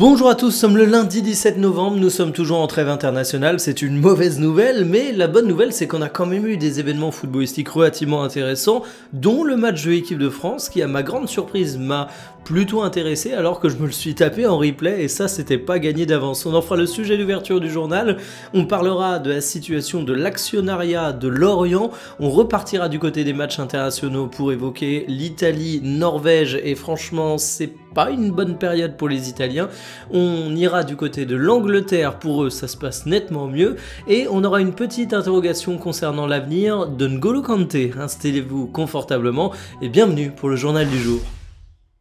Bonjour à tous, nous sommes le lundi 17 novembre, nous sommes toujours en trêve internationale, c'est une mauvaise nouvelle, mais la bonne nouvelle c'est qu'on a quand même eu des événements footballistiques relativement intéressants, dont le match de l'équipe de France qui à ma grande surprise m'a plutôt intéressé alors que je me le suis tapé en replay et ça c'était pas gagné d'avance. On en fera le sujet d'ouverture du journal, on parlera de la situation de l'actionnariat de Lorient, on repartira du côté des matchs internationaux pour évoquer l'Italie, Norvège et franchement c'est pas une bonne période pour les Italiens. On ira du côté de l'Angleterre, pour eux ça se passe nettement mieux, et on aura une petite interrogation concernant l'avenir de N'Golo Kanté. Installez-vous confortablement et bienvenue pour le journal du jour.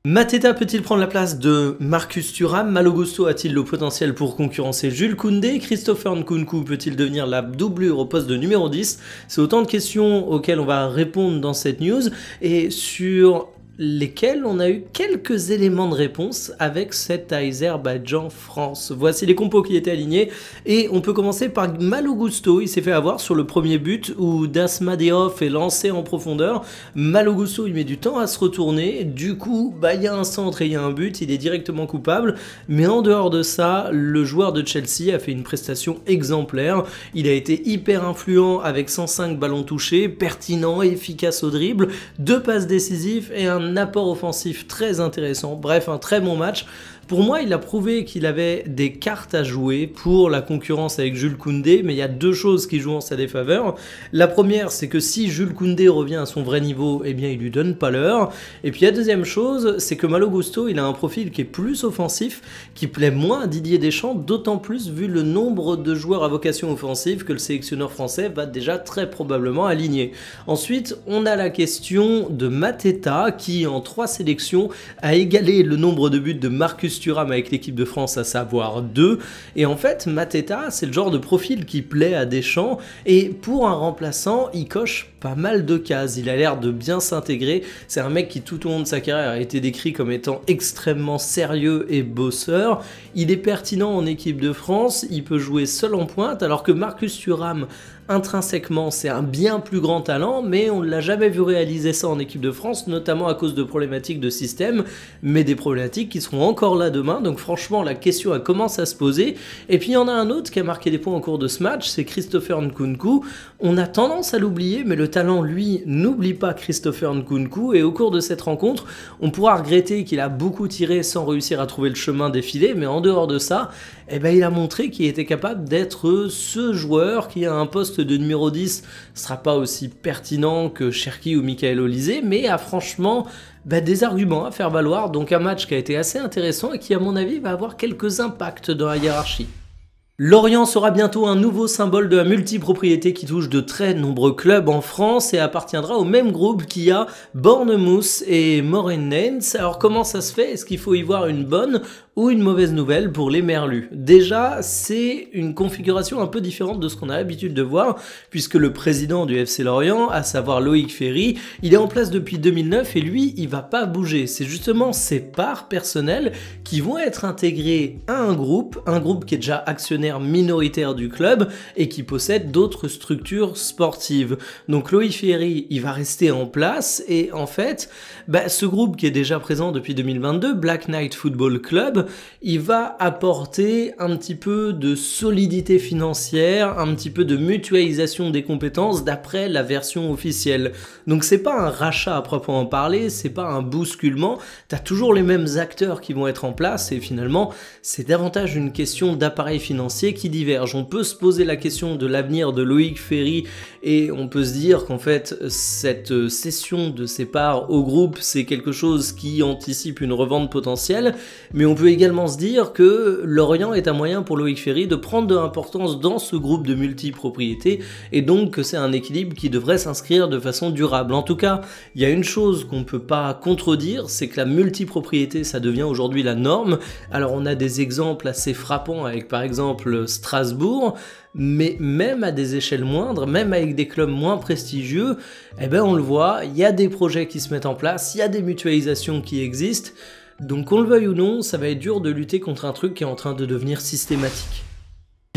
Mateta peut-il prendre la place de Marcus Thuram? Malo Gusto a-t-il le potentiel pour concurrencer Jules Koundé? Christopher Nkunku peut-il devenir la doublure au poste de numéro 10? C'est autant de questions auxquelles on va répondre dans cette news et sur lesquels on a eu quelques éléments de réponse avec cet Azerbaïdjan-France. Voici les compos qui étaient alignés et on peut commencer par Malo Gusto. Il s'est fait avoir sur le premier but où Dasmadehov est lancé en profondeur. Malo Gusto il met du temps à se retourner, du coup il y a un centre et il y a un but, il est directement coupable, mais en dehors de ça, le joueur de Chelsea a fait une prestation exemplaire. Il a été hyper influent avec 105 ballons touchés, pertinent, efficace au dribble, 2 passes décisives et un apport offensif très intéressant, bref un très bon match. Pour moi, il a prouvé qu'il avait des cartes à jouer pour la concurrence avec Jules Koundé, mais il y a deux choses qui jouent en sa défaveur. La première, c'est que si Jules Koundé revient à son vrai niveau, eh bien il lui donne pas l'heure. Et puis la deuxième chose, c'est que Malo Gusto, il a un profil qui est plus offensif, qui plaît moins à Didier Deschamps, d'autant plus vu le nombre de joueurs à vocation offensive que le sélectionneur français va déjà très probablement aligner. Ensuite, on a la question de Mateta, qui en 3 sélections a égalé le nombre de buts de Marcus Thuram avec l'équipe de France, à savoir 2. Et en fait, Mateta, c'est le genre de profil qui plaît à Deschamps. Et pour un remplaçant, il coche pas mal de cases. Il a l'air de bien s'intégrer. C'est un mec qui, tout au long de sa carrière, a été décrit comme étant extrêmement sérieux et bosseur. Il est pertinent en équipe de France. Il peut jouer seul en pointe, alors que Marcus Thuram, intrinsèquement, c'est un bien plus grand talent, mais on ne l'a jamais vu réaliser ça en équipe de France, notamment à cause de problématiques de système, mais des problématiques qui seront encore là demain. Donc franchement, la question elle commence à se poser. Et puis il y en a un autre qui a marqué des points au cours de ce match, c'est Christopher Nkunku. On a tendance à l'oublier, mais le talent, lui, n'oublie pas Christopher Nkunku. Et au cours de cette rencontre, on pourra regretter qu'il a beaucoup tiré sans réussir à trouver le chemin défilé, mais en dehors de ça, il a montré qu'il était capable d'être ce joueur qui a un poste de numéro 10 sera pas aussi pertinent que Cherki ou Michael Olise, mais a franchement des arguments à faire valoir. Donc un match qui a été assez intéressant et qui à mon avis va avoir quelques impacts dans la hiérarchie. Lorient sera bientôt un nouveau symbole de la multipropriété qui touche de très nombreux clubs en France et appartiendra au même groupe qui a Bournemouth et Moreirense. Alors comment ça se fait? Est-ce qu'il faut y voir une bonne ou une mauvaise nouvelle pour les Merlus? Déjà, c'est une configuration un peu différente de ce qu'on a l'habitude de voir, puisque le président du FC Lorient, à savoir Loïc Ferry, il est en place depuis 2009 et lui, il va pas bouger. C'est justement ses parts personnelles qui vont être intégrées à un groupe qui est déjà actionnaire minoritaire du club et qui possède d'autres structures sportives. Donc Loïc Ferry, il va rester en place et en fait, ce groupe qui est déjà présent depuis 2022, Black Knight Football Club, il va apporter un petit peu de solidité financière, un petit peu de mutualisation des compétences d'après la version officielle. Donc c'est pas un rachat à proprement parler, c'est pas un bousculement, t'as toujours les mêmes acteurs qui vont être en place et finalement c'est davantage une question d'appareil financier qui divergent. On peut se poser la question de l'avenir de Loïc Ferry et on peut se dire qu'en fait cette cession de ses parts au groupe c'est quelque chose qui anticipe une revente potentielle, mais on peut également se dire que Lorient est un moyen pour Loïc Ferry de prendre de l'importance dans ce groupe de multipropriété et donc que c'est un équilibre qui devrait s'inscrire de façon durable. En tout cas, il y a une chose qu'on ne peut pas contredire, c'est que la multipropriété ça devient aujourd'hui la norme. Alors on a des exemples assez frappants avec par exemple Strasbourg, mais même à des échelles moindres, même avec des clubs moins prestigieux, on le voit, il y a des projets qui se mettent en place, il y a des mutualisations qui existent, donc qu'on le veuille ou non, ça va être dur de lutter contre un truc qui est en train de devenir systématique.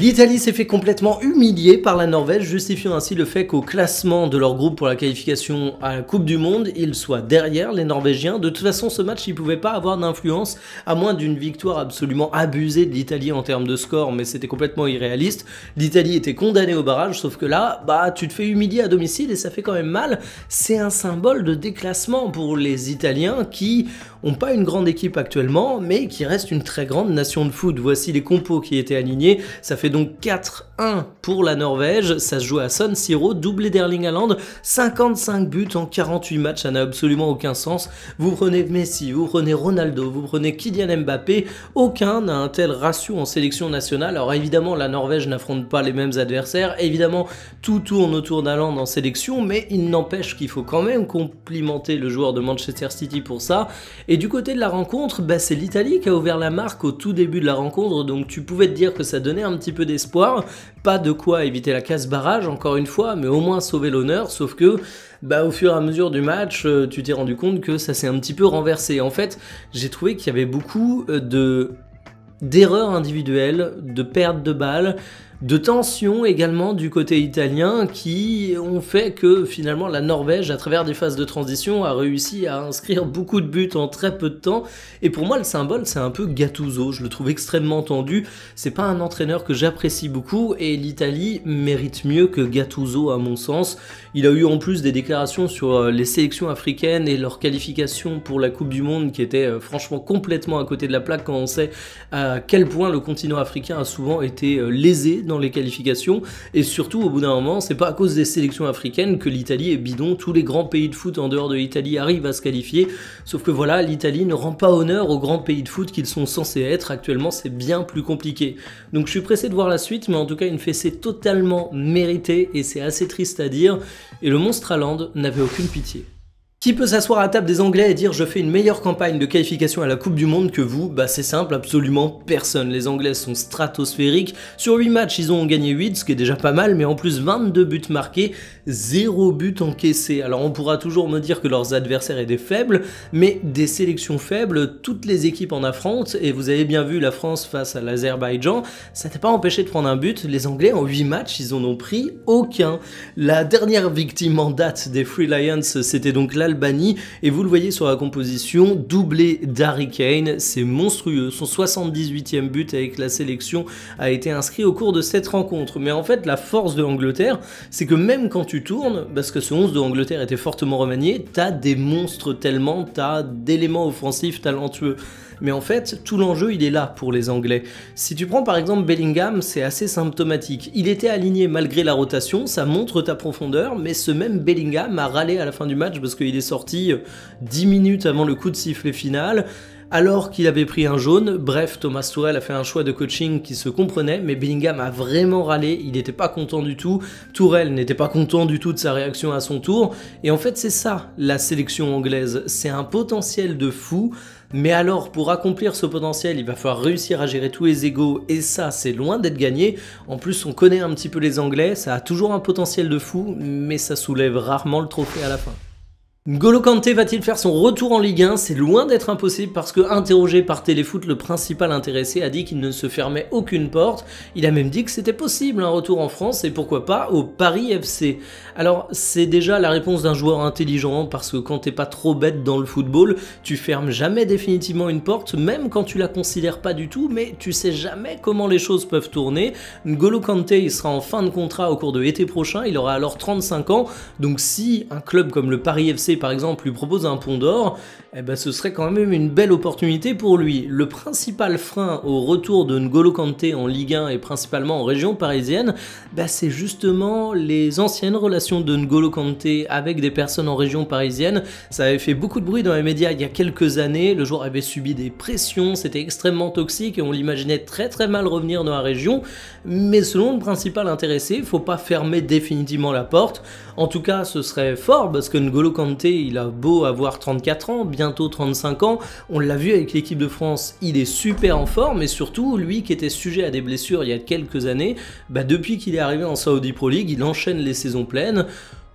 L'Italie s'est fait complètement humilier par la Norvège, justifiant ainsi le fait qu'au classement de leur groupe pour la qualification à la Coupe du Monde, ils soient derrière les Norvégiens. De toute façon, ce match, il ne pouvait pas avoir d'influence, à moins d'une victoire absolument abusée de l'Italie en termes de score, mais c'était complètement irréaliste. L'Italie était condamnée au barrage, sauf que là, tu te fais humilier à domicile et ça fait quand même mal. C'est un symbole de déclassement pour les Italiens qui n'ont pas une grande équipe actuellement, mais qui restent une très grande nation de foot. Voici les compos qui étaient alignés. Ça fait donc 4-1 pour la Norvège, ça se joue à San Siro, doublé d'Erling Haaland, 55 buts en 48 matchs, ça n'a absolument aucun sens. Vous prenez Messi, vous prenez Ronaldo, vous prenez Kylian Mbappé, aucun n'a un tel ratio en sélection nationale. Alors évidemment, la Norvège n'affronte pas les mêmes adversaires, évidemment, tout tourne autour d'Haaland en sélection, mais il n'empêche qu'il faut quand même complimenter le joueur de Manchester City pour ça. Et du côté de la rencontre, c'est l'Italie qui a ouvert la marque au tout début de la rencontre, donc tu pouvais te dire que ça donnait un petit peu d'espoir, pas de quoi éviter la casse-barrage encore une fois, mais au moins sauver l'honneur, sauf que au fur et à mesure du match, tu t'es rendu compte que ça s'est un petit peu renversé. En fait, j'ai trouvé qu'il y avait beaucoup d'erreurs individuelles, de pertes de balles, de tensions également du côté italien qui ont fait que finalement la Norvège, à travers des phases de transition, a réussi à inscrire beaucoup de buts en très peu de temps. Et pour moi, le symbole, c'est un peu Gattuso. Je le trouve extrêmement tendu. C'est pas un entraîneur que j'apprécie beaucoup et l'Italie mérite mieux que Gattuso à mon sens. Il a eu en plus des déclarations sur les sélections africaines et leur qualification pour la Coupe du Monde qui étaient franchement complètement à côté de la plaque quand on sait à quel point le continent africain a souvent été lésé dans les qualifications, et surtout au bout d'un moment, c'est pas à cause des sélections africaines que l'Italie est bidon. Tous les grands pays de foot en dehors de l'Italie arrivent à se qualifier, sauf que voilà, l'Italie ne rend pas honneur aux grands pays de foot qu'ils sont censés être. Actuellement, c'est bien plus compliqué. Donc je suis pressé de voir la suite, mais en tout cas une fessée totalement méritée, et c'est assez triste à dire, et le monstre Haaland n'avait aucune pitié. Qui peut s'asseoir à la table des Anglais et dire je fais une meilleure campagne de qualification à la Coupe du Monde que vous? C'est simple, absolument personne. Les Anglais sont stratosphériques. Sur 8 matchs, ils ont gagné 8, ce qui est déjà pas mal, mais en plus 22 buts marqués, 0 but encaissé. Alors on pourra toujours me dire que leurs adversaires étaient faibles, mais des sélections faibles, toutes les équipes en affrontent, et vous avez bien vu la France face à l'Azerbaïdjan, ça n'a pas empêché de prendre un but. Les Anglais en 8 matchs, ils en ont pris aucun. La dernière victime en date des Free Lions, c'était donc l'Albanie, et vous le voyez sur la composition, doublé d'Harry Kane, c'est monstrueux. Son 78e but avec la sélection a été inscrit au cours de cette rencontre. Mais en fait, la force de l'Angleterre, c'est que même quand tu tournes, parce que ce 11 de l'Angleterre était fortement remanié, t'as des monstres tellement, t'as d'éléments offensifs talentueux. Mais en fait, tout l'enjeu, il est là pour les Anglais. Si tu prends par exemple Bellingham, c'est assez symptomatique. Il était aligné malgré la rotation, ça montre ta profondeur, mais ce même Bellingham a râlé à la fin du match parce qu'il est sorti 10 minutes avant le coup de sifflet final, alors qu'il avait pris un jaune. Bref, Thomas Tuchel a fait un choix de coaching qui se comprenait, mais Bellingham a vraiment râlé, il n'était pas content du tout, Tuchel n'était pas content du tout de sa réaction à son tour, et en fait c'est ça la sélection anglaise, c'est un potentiel de fou. Mais alors, pour accomplir ce potentiel, il va falloir réussir à gérer tous les égos, et ça, c'est loin d'être gagné. En plus, on connaît un petit peu les Anglais, ça a toujours un potentiel de fou, mais ça soulève rarement le trophée à la fin. N'Golo Kanté va-t-il faire son retour en Ligue 1? C'est loin d'être impossible parce que, interrogé par Téléfoot, le principal intéressé a dit qu'il ne se fermait aucune porte. Il a même dit que c'était possible un retour en France et pourquoi pas au Paris FC. Alors c'est déjà la réponse d'un joueur intelligent parce que quand t'es pas trop bête dans le football, tu fermes jamais définitivement une porte, même quand tu la considères pas du tout, mais tu sais jamais comment les choses peuvent tourner. N'Golo Kanté il sera en fin de contrat au cours de l'été prochain, il aura alors 35 ans, donc si un club comme le Paris FC par exemple lui propose un pont d'or, ce serait quand même une belle opportunité pour lui. Le principal frein au retour de N'Golo Kanté en Ligue 1 et principalement en région parisienne, c'est justement les anciennes relations de N'Golo Kanté avec des personnes en région parisienne. Ça avait fait beaucoup de bruit dans les médias il y a quelques années, le joueur avait subi des pressions, c'était extrêmement toxique et on l'imaginait très très mal revenir dans la région, mais selon le principal intéressé, il faut pas fermer définitivement la porte. En tout cas, ce serait fort parce que N'Golo Kanté, il a beau avoir 34 ans, bientôt 35 ans, on l'a vu avec l'équipe de France, il est super en forme et surtout, lui qui était sujet à des blessures il y a quelques années, depuis qu'il est arrivé en Saudi Pro League, il enchaîne les saisons pleines.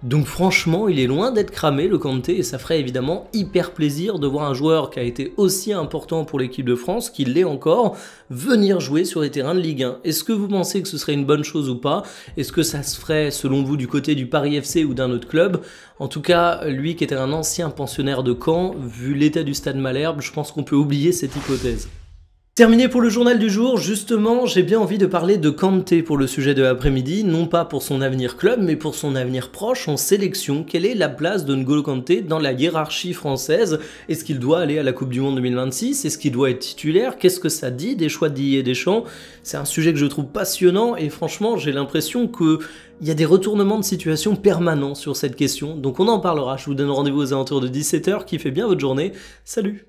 Donc franchement, il est loin d'être cramé le Kanté et ça ferait évidemment hyper plaisir de voir un joueur qui a été aussi important pour l'équipe de France, qu'il l'est encore, venir jouer sur les terrains de Ligue 1. Est-ce que vous pensez que ce serait une bonne chose ou pas? Est-ce que ça se ferait selon vous du côté du Paris FC ou d'un autre club? En tout cas, lui qui était un ancien pensionnaire de Caen, vu l'état du stade Malherbe, je pense qu'on peut oublier cette hypothèse. Terminé pour le journal du jour, justement, j'ai bien envie de parler de Kanté pour le sujet de l'après-midi, non pas pour son avenir club, mais pour son avenir proche en sélection. Quelle est la place de N'Golo Kanté dans la hiérarchie française? Est-ce qu'il doit aller à la Coupe du Monde 2026? Est-ce qu'il doit être titulaire? Qu'est-ce que ça dit des choix de Didier Deschamps? C'est un sujet que je trouve passionnant et franchement, j'ai l'impression qu'il y a des retournements de situation permanents sur cette question. Donc on en parlera, je vous donne rendez-vous aux alentours de 17 h, qui fait bien votre journée. Salut!